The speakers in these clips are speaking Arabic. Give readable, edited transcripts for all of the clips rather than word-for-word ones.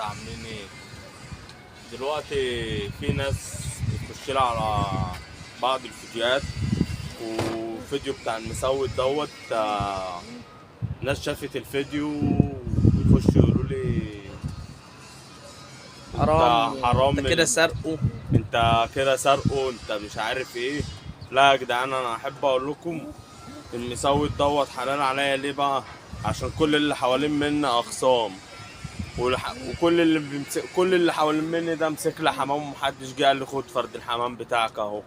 عاملين ايه؟ دلوقتي في ناس بتخش لها على بعض الفيديوهات، وفيديو بتاع المسود دوت ناس شافت الفيديو ويخشوا يقولوا لي حرام انت حرام انت كده سرقه. انت كده سارقه، انت مش عارف ايه. لا يا جدعان، انا احب اقول لكم المسود دوت حلال عليا. ليه بقى؟ عشان كل اللي حوالين مني اخصام، وكل كل اللي حوالين مني ده مسك لي حمام، ومحدش جه قال لي خد فرد الحمام بتاعك اهو.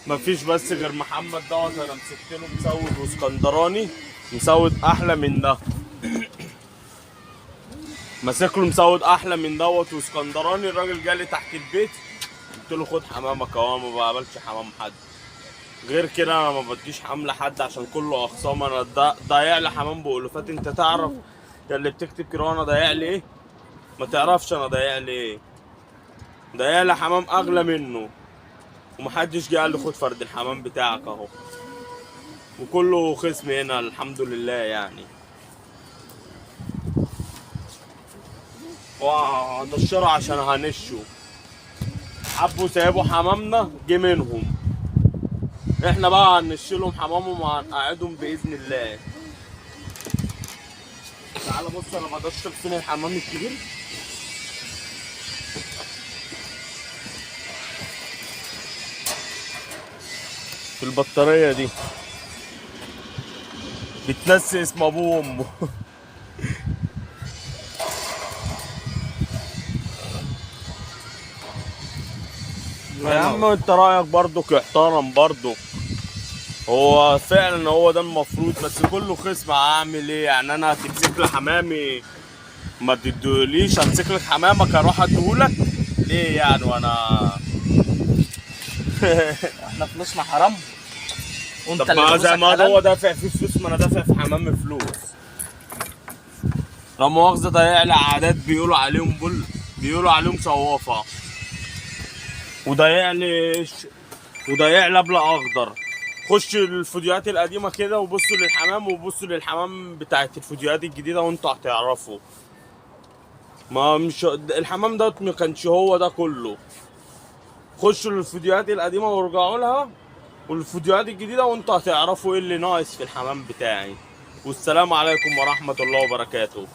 مفيش بس غير محمد دوت انا مسكت له مسود واسكندراني، مسود احلى من ده. ماسك له مسود احلى من دوت واسكندراني. الراجل جالي تحت البيت قلت له خد حمامك اهو، ما بقبلش حمام حد. غير كده انا ما بديش حمل حد عشان كله اخصام. انا ضايع لي حمام بألوفات. انت تعرف يا اللي بتكتب كده انا ضايع لي ايه؟ ما تعرفش انا ضايع لي ايه؟ ضايع لي حمام اغلى منه، ومحدش جه قال لي خد فرد الحمام بتاعك اهو. وكله خصم هنا الحمد لله يعني. وهنشره عشان هنشه. حبوا سايبوا حمامنا جه منهم، احنا بقى هنشيلهم حمامهم وهنقعدهم باذن الله. تعال بص انا بدشر فين الحمام الكبير. في البطارية دي بتنسي اسم ابوه وامه. يا عم انت رايك برضك يحترم برضك. هو فعلا هو ده المفروض، بس كله خصم. هعمل ايه يعني؟ انا هتمسك لي حمامي ما تدوليش، امسك لك حمامك اروح اديهولك ليه يعني؟ وانا احنا فلوسنا حرام وانت طب اللي ما زي فلوسك ما هو حلال. دافع فيه فلوس، ما انا دافع في حمام فلوس. لا مؤاخذة ضيع لي عادات بيقولوا عليهم بيقولوا عليهم صوافة. وضيع لي وضيع لي ابلة اخضر. خش الفيديوهات القديمة كده وبصوا للحمام، وبصوا للحمام بتاعت الفيديوهات الجديدة وانتوا هتعرفوا. ما مش الحمام ده ما كانش هو ده كله. خشوا للفيديوهات القديمة وارجعوا لها، والفيديوهات الجديدة وانتوا هتعرفوا ايه اللي ناقص في الحمام بتاعي. والسلام عليكم ورحمة الله وبركاته.